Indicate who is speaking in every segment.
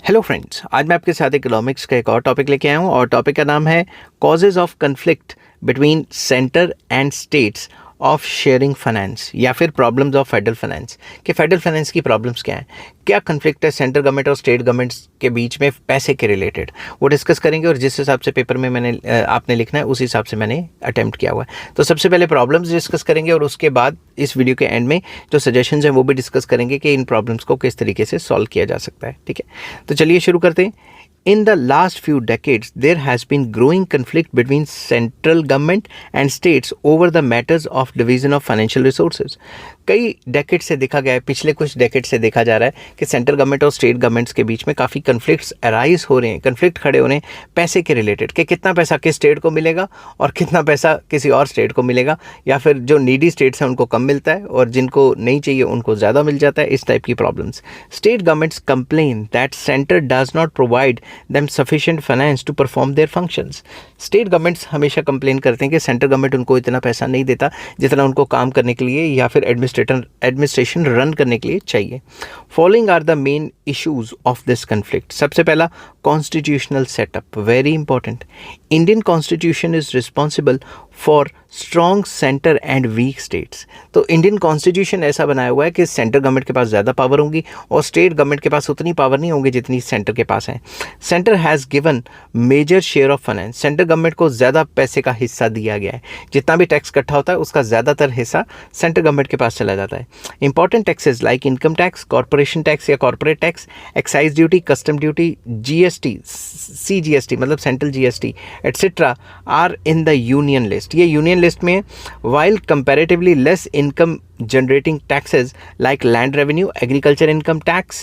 Speaker 1: Hello friends, आज मैं आपके साथ इकोनॉमिक्स का एक और टॉपिक लेके आया हूँ और टॉपिक का नाम है causes of conflict between centre and states of sharing finance या फिर प्रॉब्लम्स ऑफ फेडरल फाइनेंस कि फेडरल फाइनेंस की प्रॉब्लम्स क्या हैं, क्या कन्फ्लिक्ट है सेंट्रल गवर्नमेंट और स्टेट गवर्नमेंट्स के बीच में पैसे के रिलेटेड, वो डिस्कस करेंगे। और जिस हिसाब से पेपर में आपने लिखना है उस हिसाब से मैंने अटेम्प्ट किया हुआ है। तो सबसे पहले प्रॉब्लम्स डिस्कस करेंगे और उसके बाद इस वीडियो के एंड में जो सजेशंस हैं वो भी डिस्कस करेंगे कि इन प्रॉब्लम्स को किस तरीके से सॉल्व किया जा सकता है। ठीक है, तो चलिए शुरू करते हैं। In the last few decades, there has been growing conflict between central government and states over the matters of division of financial resources. कई डेकेड से देखा गया है, पिछले कुछ डेकेड से देखा जा रहा है कि सेंट्रल गवर्नमेंट और स्टेट गवर्नमेंट्स के बीच में काफ़ी कन्फ्लिक्ट्स अराइज हो रहे हैं, कन्फ्लिक्ट खड़े हो रहे हैं पैसे के रिलेटेड कि कितना पैसा किस स्टेट को मिलेगा और कितना पैसा किसी और स्टेट को मिलेगा, या फिर जो नीडी स्टेट्स हैं उनको कम मिलता है और जिनको नहीं चाहिए उनको ज़्यादा मिल जाता है। इस टाइप की problems. State governments complain that centre does not provide them sufficient finance to perform their functions. State governments हमेशा कंप्लेन करते हैं कि सेंट्रल गवर्नमेंट उनको इतना पैसा नहीं देता जितना उनको काम करने के लिए या फिर एडमिनिस्ट्रेशन रन करने के लिए चाहिए। Following are the main issues of this conflict. सबसे पहला, constitutional setup, very important. Indian constitution is responsible for strong centre and weak states. तो इंडियन कॉन्स्टिट्यूशन ऐसा बनाया हुआ है कि सेंट्रल गवर्नमेंट के पास ज़्यादा पावर होंगी और स्टेट गवर्नमेंट के पास उतनी पावर नहीं होंगी जितनी सेंटर के पास है। Centre has given major share of finance. Central government को ज़्यादा पैसे का हिस्सा दिया गया है, जितना भी टैक्स इकट्ठा होता है उसका ज़्यादातर हिस्सा सेंट्रल गवर्नमेंट के पास चला जाता है। Important taxes like income tax, corporation tax या corporate tax, excise duty, custom duty, GST, CGST मतलब central GST etcetera are in the union list. ये यूनियन लिस्ट में, while comparatively less income generating taxes like land revenue, agriculture income tax,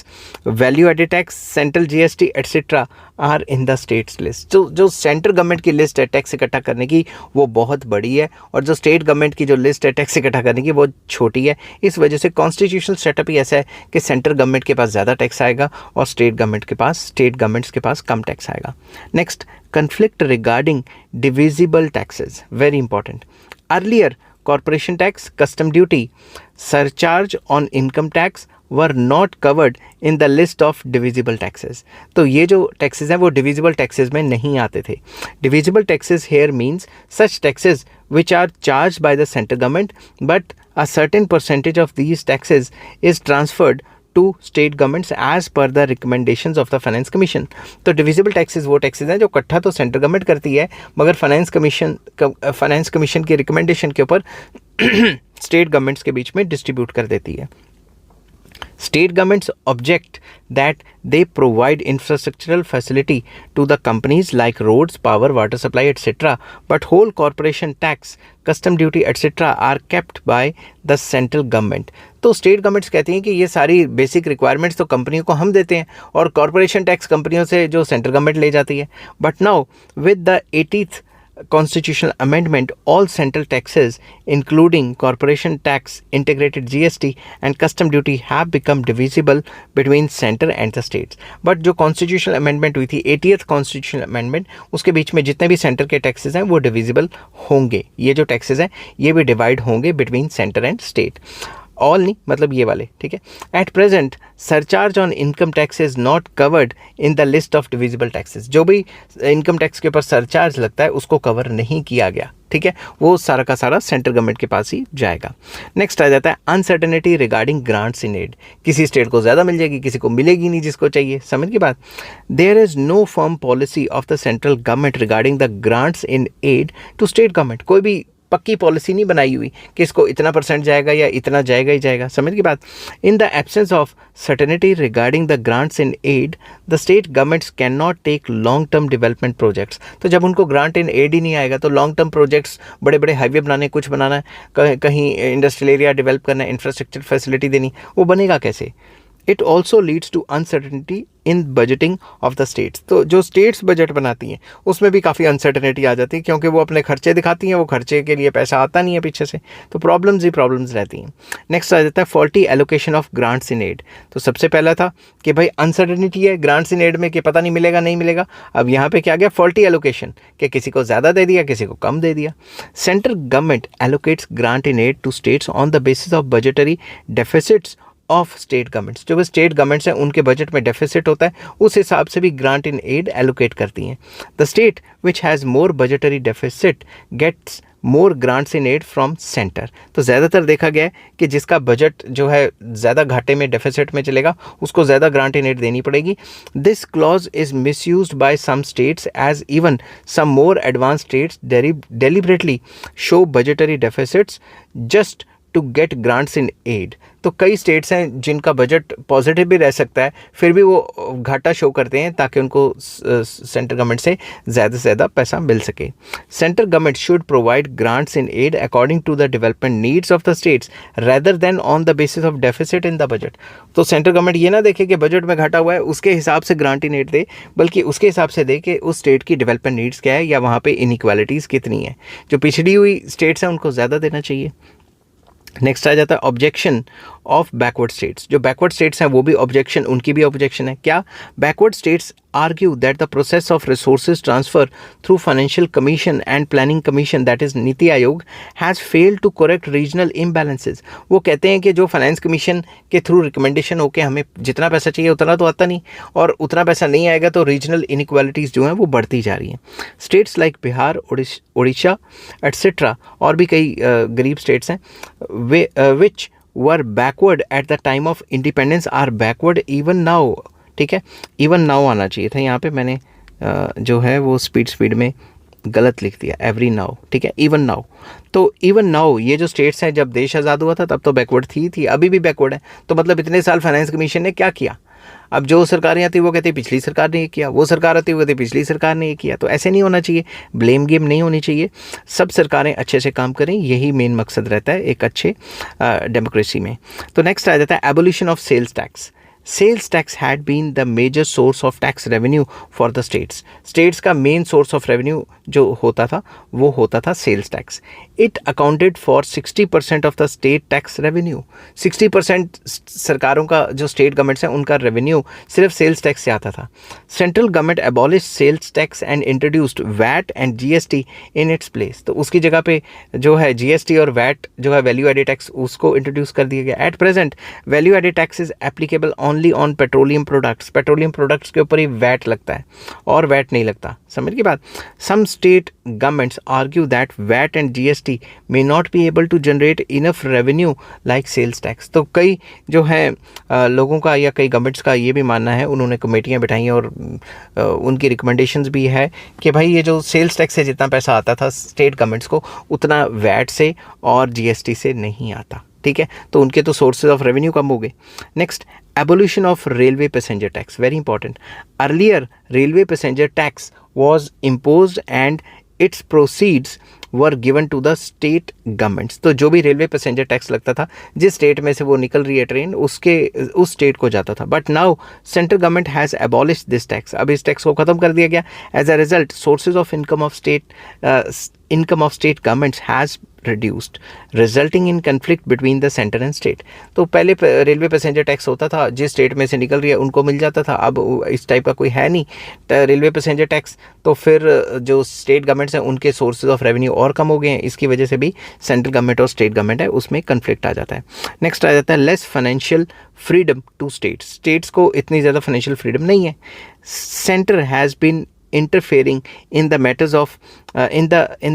Speaker 1: value added tax, central GST etc. are in the states list। जो central government की list है tax इकट्ठा करने की वो बहुत बड़ी है और जो स्टेट गवर्नमेंट की जो लिस्ट है टैक्स इकट्ठा करने की वो छोटी है। इस वजह से कॉन्स्टिट्यूशनल सेटअप ही ऐसा है कि सेंट्रल गवर्नमेंट के पास ज़्यादा टैक्स आएगा और स्टेट गवर्नमेंट्स के पास कम टैक्स आएगा। Next, conflict regarding divisible taxes, very important. Earlier, corporation tax, custom duty, surcharge on income tax were not covered in the list of divisible taxes. तो ये जो taxes हैं वो divisible taxes में नहीं आते थे। Divisible taxes here means such taxes which are charged by the central government but a certain percentage of these taxes is transferred to state governments as per the recommendations of the finance commission. तो divisible taxes वो taxes हैं जो इकट्ठा तो central government करती है मगर finance commission की रिकमेंडेशन के ऊपर स्टेट गवर्नमेंट्स के बीच में डिस्ट्रीब्यूट कर देती है। State governments object that they provide infrastructural facility to the companies like roads, power, water supply, etc. But whole corporation tax, custom duty, etc. are kept by the central government. तो state governments कहती हैं कि ये सारी basic requirements तो कंपनियों को हम देते हैं और कॉरपोरेशन टैक्स कंपनियों से जो सेंट्रल गवर्नमेंट ले जाती है। But now with the 80th constitutional amendment, all central taxes including corporation tax, integrated GST and custom duty have become divisible between center and the states. But जो constitutional amendment हुई थी 80th constitutional amendment, उसके बीच में जितने भी centre के taxes हैं वो divisible होंगे। ये जो टैक्सेस हैं ये भी डिवाइड होंगे between center and state। All नहीं मतलब ये वाले, ठीक है। At present surcharge on income tax is not covered in the list of divisible taxes. जो भी इनकम टैक्स के ऊपर सरचार्ज लगता है उसको कवर नहीं किया गया, ठीक है, वो सारा का सारा सेंट्रल गवर्नमेंट के पास ही जाएगा। नेक्स्ट आ जाता है uncertainty regarding grants in add. किसी स्टेट को ज़्यादा मिल जाएगी, किसी को मिलेगी नहीं जिसको चाहिए। समझ की बात। There is no firm policy of the central government regarding the grants in aid to state government. कोई भी पक्की पॉलिसी नहीं बनाई हुई कि इसको इतना % जाएगा या इतना जाएगा ही जाएगा। समझ की बात। In the absence of certainty regarding the grants in aid, the state governments can not take long term development projects. तो जब उनको ग्रांट इन एड ही नहीं आएगा तो लॉन्ग टर्म प्रोजेक्ट्स, बड़े बड़े हाईवे बनाने, कुछ बनाना है, कहीं इंडस्ट्रियल एरिया डेवलप करना है, इंफ्रास्ट्रक्चर फैसिलिटी देनी, वो बनेगा कैसे। It also leads to uncertainty in budgeting of the states. तो जो स्टेट्स बजट बनाती हैं उसमें भी काफ़ी अनसर्टेनिटी आ जाती है क्योंकि वो अपने खर्चे दिखाती हैं, वो खर्चे के लिए पैसा आता नहीं है पीछे से, तो प्रॉब्लम्स ही प्रॉब्लम्स रहती हैं। नेक्स्ट आ जाता है faulty allocation of grants in aid. तो सबसे पहला था कि भाई अनसर्टेनिटी है ग्रांट्स इन एड में कि पता नहीं मिलेगा नहीं मिलेगा। अब यहाँ पे क्या गया, फॉल्टी एलोकेशन, कि किसी को ज़्यादा दे दिया किसी को कम दे दिया। Central government allocates grant in aid to states on the basis of budgetary deficits of state governments, जो भी स्टेट गवर्नमेंट्स हैं उनके बजट में डेफिसिट होता है, उस हिसाब से भी ग्रांट इन एड एलोकेट करती हैं. The state which has more budgetary deficit gets more grants in aid from centre. तो ज़्यादातर देखा गया है कि जिसका बजट जो है ज़्यादा घाटे में डेफिसिट में चलेगा उसको ज़्यादा ग्रांट इन एड देनी पड़ेगी. This clause is misused by some states as even some more advance states deliberately show budgetary deficits just to get grants in aid. तो कई स्टेट्स हैं जिनका बजट पॉजिटिव भी रह सकता है, फिर भी वो घाटा शो करते हैं ताकि उनको सेंट्रल गवर्नमेंट से ज़्यादा पैसा मिल सके. Central government should provide grants in aid according to the development needs of the states rather than on the basis of deficit in the budget. तो सेंट्रल गवर्नमेंट ये ना देखे कि बजट में घाटा हुआ है उसके हिसाब से ग्रांट इन एड दे, बल्कि उसके हिसाब से दे कि उस स्टेट की डेवलपमेंट नीड्स क्या है या वहाँ पे इनइक्वालिटीज़ कितनी है. जो पिछड़ी हुई स्टेट्स हैं उनको ज़्यादा देना चाहिए. नेक्स्ट आ जाता है ऑब्जेक्शन ऑफ बैकवर्ड स्टेट्स. जो बैकवर्ड स्टेट्स हैं वो भी ऑब्जेक्शन, उनकी भी ऑब्जेक्शन है. क्या? Backward states argue that the process of resources transfer through financial commission and planning commission that is Niti Aayog has failed to correct regional imbalances. वो कहते हैं कि जो फाइनेंस कमीशन के थ्रू रिकमेंडेशन होकर हमें जितना पैसा चाहिए उतना तो आता नहीं, और उतना पैसा नहीं आएगा तो रीजनल इनइक्वालिटीज़ जो हैं वो बढ़ती जा रही हैं. States like Bihar, Orissa etcetera और भी कई गरीब स्टेट्स हैं which were backward at the time of independence are backward even now. ठीक है, even now आना चाहिए था, यहाँ पे मैंने जो है वो स्पीड में गलत लिख दिया, एवरी नाउ. ठीक है, इवन नाउ. तो इवन नाउ ये जो स्टेट्स हैं जब देश आज़ाद हुआ था तब तो बैकवर्ड थी, अभी भी बैकवर्ड है. तो मतलब इतने साल फाइनेंस कमीशन ने क्या किया? अब जो सरकारें आती वो कहती पिछली सरकार ने ये किया, वो सरकार आती वो कहती पिछली सरकार ने ये किया. तो ऐसे नहीं होना चाहिए, ब्लेम गेम नहीं होनी चाहिए. सब सरकारें अच्छे से काम करें, यही मेन मकसद रहता है एक अच्छे डेमोक्रेसी में. तो नेक्स्ट आ जाता है abolition of sales tax. Sales tax had been the major source of tax revenue for the states. States का मेन सोर्स ऑफ रेवेन्यू जो होता था वो होता था sales tax. It accounted for 60% of the state tax revenue. 60% सरकारों का जो स्टेट गवर्नमेंट्स हैं उनका रेवेन्यू सिर्फ सेल्स टैक्स से आता था. Central government abolish sales tax and introduced VAT and GST in its place. तो उसकी जगह पे जो है जीएसटी और वैट जो है वैल्यू एडेड टैक्स उसको इंट्रोड्यूस कर दिया गया. At present value added tax is applicable only on petroleum products. Petroleum products के ऊपर ही वैट लगता है और वैट नहीं लगता. समझ की बात. Some state governments argue that VAT and GST may not be able to generate enough revenue like sales tax. तो कई जो है लोगों का या कई गवर्नमेंट्स का ये भी मानना है, उन्होंने कमेटियाँ बिठाई और उनकी रिकमेंडेशंस भी है कि भाई ये जो सेल्स टैक्स से जितना पैसा आता था स्टेट गवर्नमेंट्स को उतना वैट से और जीएसटी से नहीं आता. ठीक है, तो उनके तो सोर्सेज ऑफ रेवेन्यू कम हो गए. Next, abolition of railway passenger tax. Very important. Earlier railway passenger tax was imposed and its proceeds were given to the state governments. तो जो भी रेलवे पैसेंजर टैक्स लगता था जिस स्टेट में से वो निकल रही है ट्रेन उस स्टेट को जाता था. But now central government has abolish this tax. अब इस टैक्स को ख़त्म कर दिया गया. As a result sources of income of state governments has reduced resulting in conflict between the center and state. तो पहले रेलवे पैसेंजर टैक्स होता था, जिस स्टेट में से निकल रही है उनको मिल जाता था. अब इस टाइप का कोई है नहीं रेलवे पैसेंजर टैक्स. तो फिर जो स्टेट गवर्नमेंट्स हैं उनके सोर्सेज ऑफ रेवेन्यू और कम हो गए हैं. इसकी वजह से भी सेंट्रल गवर्नमेंट और स्टेट गवर्नमेंट है उसमें कन्फ्लिक्ट आ जाता है. नेक्स्ट आ जाता है less financial freedom to states. States को इतनी ज़्यादा फाइनेंशियल फ्रीडम नहीं है. Centre has been interfering in the matters of in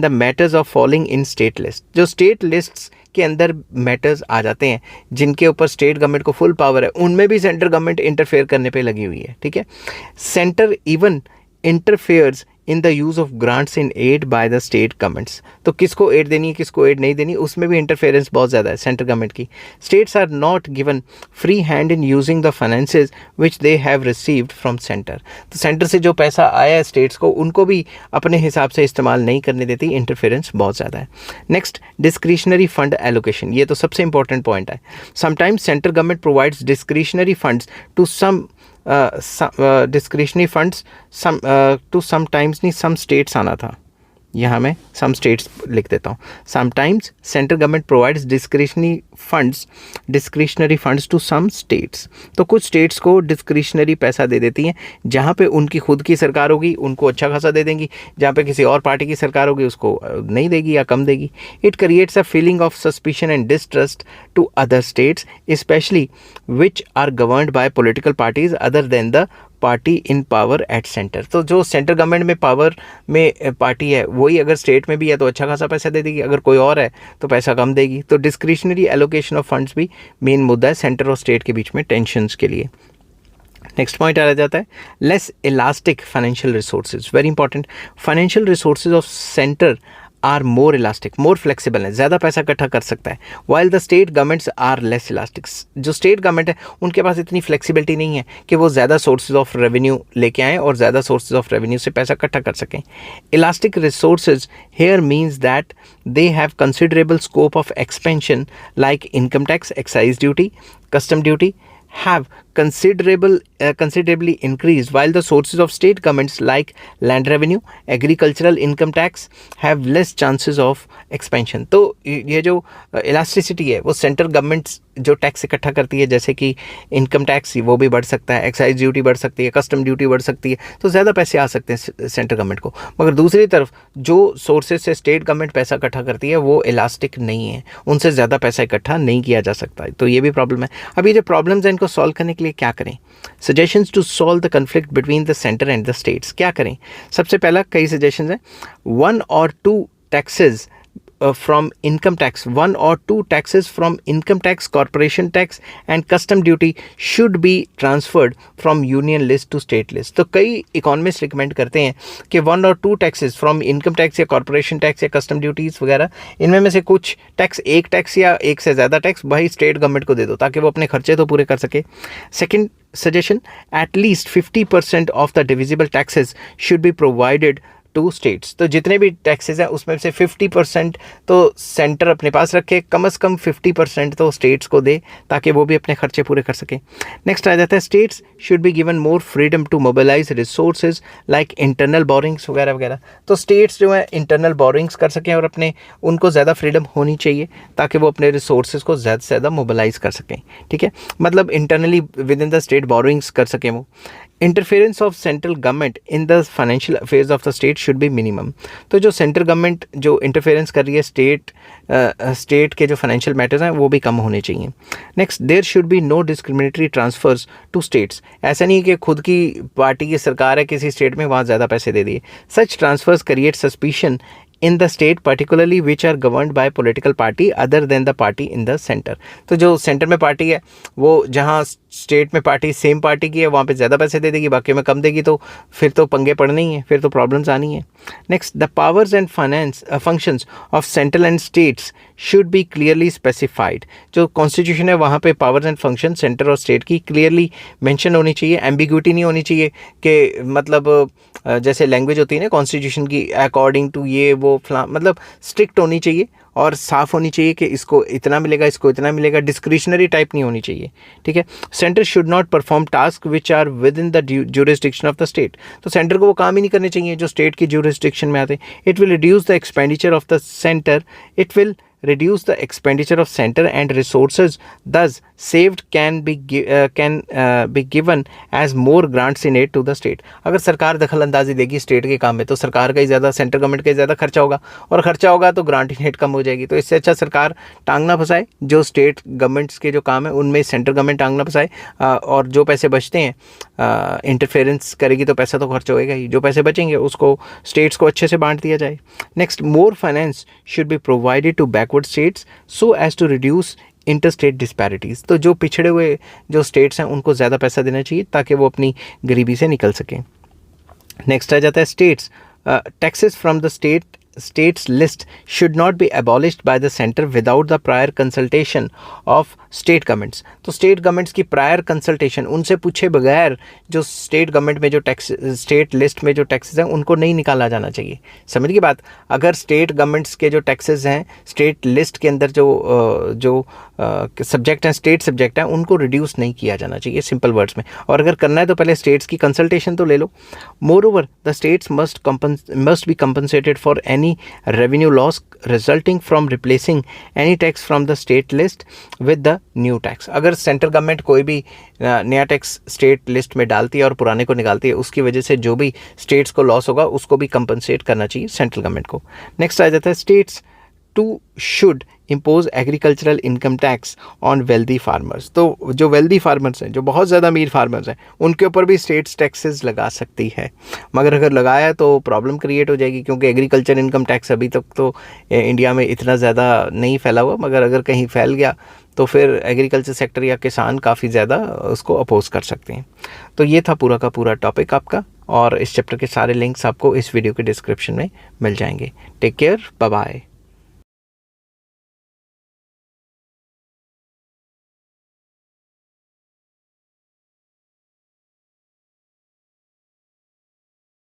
Speaker 1: the matters of falling in state list. जो state lists के अंदर मैटर्स आ जाते हैं जिनके ऊपर स्टेट गवर्नमेंट को फुल पावर है, उनमें भी सेंट्रल गवर्नमेंट इंटरफेयर करने पे लगी हुई है. ठीक है, centre even interferes in the use of grants in aid by the state governments. तो किसको एड देनी है किसको एड नहीं देनी उसमें भी इंटरफेरेंस बहुत ज़्यादा है सेंट्रल गवर्नमेंट की. States are not given free hand in using the finances which they have received from centre. तो सेंटर से जो पैसा आया है स्टेट्स को उनको भी अपने हिसाब से इस्तेमाल नहीं करने देती. इंटरफेरेंस बहुत ज़्यादा है. Next, discretionary fund allocation. ये तो सबसे इंपॉर्टेंट पॉइंट है. Sometimes central government provides discretionary funds to some discretionary funds some to sometimes नहीं some states आना था. यहाँ मैं सम स्टेट्स लिख देता हूँ। Sometimes central government provides discretionary funds to some states. तो कुछ स्टेट्स को डिस्क्रिशनरी पैसा दे देती हैं, जहाँ पे उनकी खुद की सरकार होगी उनको अच्छा खासा दे देंगी, जहाँ पे किसी और पार्टी की सरकार होगी उसको नहीं देगी या कम देगी। It creates a feeling of suspicion and distrust to other states specially which are governed by political parties other than the party in power at centre. तो जो सेंट्रल गवर्नमेंट में पावर में पार्टी है वही अगर स्टेट में भी है तो अच्छा खासा पैसा दे देगी, अगर कोई और है तो पैसा कम देगी। तो डिस्क्रिशनरी एलोकेशन ऑफ फंड्स भी मेन मुद्दा है सेंटर और स्टेट के बीच में टेंशन्स के लिए। नेक्स्ट पॉइंट आ जाता है less elastic financial resources. Very important, financial resources of centre are more elastic, more flexible है, ज़्यादा पैसा इकट्ठा कर सकता है, while the state governments are less elastic. जो स्टेट गवर्नमेंट है उनके पास इतनी फ्लेक्सिबिलिटी नहीं है कि वो ज़्यादा सोर्सेज ऑफ रेवेन्यू लेके आएँ और ज़्यादा सोर्सेज ऑफ रेवेन्यू से पैसा इकट्ठा कर सकें। Elastic resources here means that they have considerable scope of expansion like income tax, excise duty, custom duty have considerably increased, while the sources of state governments like land revenue, agricultural income tax have less chances of expansion। तो ये जो elasticity है वो central governments जो tax इकट्ठा करती है, जैसे कि इनकम टैक्स वो भी बढ़ सकता है, एक्साइज ड्यूटी बढ़ सकती है, कस्टम ड्यूटी बढ़ सकती है, तो ज़्यादा पैसे आ सकते हैं सेंट्रल गवर्नमेंट को। मगर दूसरी तरफ जो सोर्सेज से स्टेट गवर्नमेंट पैसा इकट्ठा करती है वो इलास्टिक नहीं है, उनसे ज़्यादा पैसा इकट्ठा नहीं किया जा सकता, तो ये भी प्रॉब्लम है। अब ये जो प्रॉब्लम्स हैं इनको सॉल्व करने के लिए क्या करें? Suggestions to solve the conflict between the centre and the states. क्या करें? सबसे पहला कई सजेशंस हैं। 1 or 2 taxes from income tax, 1 or 2 taxes from income tax, corporation tax and custom duty should be transferred from union list to state list। तो कई economist recommend करते हैं कि 1 or 2 taxes from income tax या corporation tax या custom duties वगैरह, इनमें में से कुछ टैक्स, एक टैक्स या एक से ज़्यादा टैक्स भाई स्टेट गवर्नमेंट को दे दो ताकि वो अपने खर्चे तो पूरे कर सके। Second suggestion, at least 50% of the divisible taxes should be provided to states. तो जितने भी टैक्सेस हैं उसमें से 50% तो सेंटर अपने पास रखे, कम से कम 50% तो स्टेट्स को दे ताकि वो भी अपने खर्चे पूरे कर सकें। नेक्स्ट आ जाता है states should be given more freedom to mobilise resources like internal borrowings वगैरह वगैरह। तो स्टेट्स जो है इंटरनल बोरिंग्स कर सकें और अपने उनको ज़्यादा फ्रीडम होनी चाहिए ताकि वो अपने रिसोर्सेज को ज़्यादा से ज़्यादा मोबिलाइज कर सकें। ठीक है, मतलब internally with in the state borings कर सकें वो। Interference of central government in the financial affairs of the state should be minimum. तो जो सेंट्रल गवर्नमेंट जो इंटरफेरेंस कर रही है स्टेट के जो फाइनेंशियल मैटर्स हैं वो भी कम होने चाहिए। Next, there should be no discriminatory transfers to states. ऐसा नहीं है कि खुद की पार्टी की सरकार है किसी स्टेट में वहाँ ज़्यादा पैसे दे दिए। Such transfers create suspicion in the state particularly which are governed by political party other than the party in the center। तो जो सेंटर में पार्टी है वो जहाँ स्टेट में पार्टी सेम पार्टी की है वहाँ पे ज़्यादा पैसे दे देगी, बाकी में कम देगी, तो फिर तो पंगे पड़ने ही हैं, फिर तो प्रॉब्लम्स आनी है। Next, the powers and finance functions of central and states should be clearly specified. जो कॉन्स्टिट्यूशन है वहाँ पे पावर्स एंड फंक्शन सेंटर और स्टेट की क्लियरली मेंशन होनी चाहिए, एम्बिग्यूटी नहीं होनी चाहिए कि मतलब जैसे लैंग्वेज होती है ना कॉन्स्टिट्यूशन की अकॉर्डिंग टू ये वो फला, मतलब स्ट्रिक्ट होनी चाहिए और साफ़ होनी चाहिए कि इसको इतना मिलेगा, इसको इतना मिलेगा, डिस्क्रिशनरी टाइप नहीं होनी चाहिए। ठीक है, centre should not perform task which are within the jurisdiction of the state. तो सेंटर को वो काम ही नहीं करने चाहिए जो स्टेट की ज्यूरिसडिक्शन में आते हैं। It will reduce the expenditure of the centre, it will reduce the expenditure of center and resources thus saved can be given as more grants in aid to the state। अगर सरकार दखल अंदाजी देगी state के काम में तो सरकार का ही ज़्यादा, सेंट्रल गवर्नमेंट का ही ज़्यादा खर्चा होगा और खर्चा होगा तो ग्रांट इन एड कम हो जाएगी। तो इससे अच्छा सरकार टांग ना फंसाए, जो स्टेट गवर्नमेंट्स के जो काम है उनमें सेंट्रल गवर्नमेंट टांग ना फंसाए और जो पैसे बचते हैं इंटरफेरेंस करेगी तो पैसा तो खर्च होएगा ही, जो पैसे बचेंगे उसको स्टेट्स को अच्छे से बांट दिया जाए। Next, more finance should be provided to backward states so as to reduce interstate disparities. तो जो पिछड़े हुए जो स्टेट्स हैं उनको ज़्यादा पैसा देना चाहिए ताकि वो अपनी गरीबी से निकल सकें। नेक्स्ट आ जाता है states, taxes from the states list should not be abolished by the center without the prior consultation of state governments। तो स्टेट गवर्नमेंट्स की प्रायर कंसल्टेशन, उनसे पूछे बगैर जो स्टेट गवर्नमेंट में जो टैक्स, स्टेट लिस्ट में जो टैक्सेस हैं उनको नहीं निकाला जाना चाहिए। समझ की बात, अगर स्टेट गवर्नमेंट्स के जो टैक्सेस हैं स्टेट लिस्ट के अंदर जो सब्जेक्ट हैं, स्टेट सब्जेक्ट हैं, उनको रिड्यूस नहीं किया जाना चाहिए सिंपल वर्ड्स में। और अगर करना है तो पहले स्टेट्स की कंसल्टेशन तो ले लो। Moreover the states must be compensated for any revenue loss resulting from replacing any tax from the state list with the new tax. अगर सेंट्रल गवर्नमेंट कोई भी नया टैक्स स्टेट लिस्ट में डालती है और पुराने को निकालती है, उसकी वजह से जो भी स्टेट्स को लॉस होगा उसको भी कंपनसेट करना चाहिए सेंट्रल गवर्नमेंट को। नेक्स्ट आ जाता है states to should impose agricultural income tax on wealthy farmers. तो जो वेल्दी फार्मर्स हैं, जो बहुत ज़्यादा अमीर फार्मर्स हैं, उनके ऊपर भी स्टेट्स टैक्सेस लगा सकती है। मगर अगर लगाया तो प्रॉब्लम क्रिएट हो जाएगी, क्योंकि एग्रीकल्चर इनकम टैक्स अभी तक तो इंडिया में इतना ज़्यादा नहीं फैला हुआ, मगर अगर कहीं फैल गया तो फिर एग्रीकल्चर सेक्टर या किसान काफ़ी ज़्यादा उसको अपोज कर सकते हैं। तो ये था पूरा का पूरा टॉपिक आपका, और इस चैप्टर के सारे लिंक्स आपको इस वीडियो के डिस्क्रिप्शन में मिल जाएंगे। Take care, bye bye.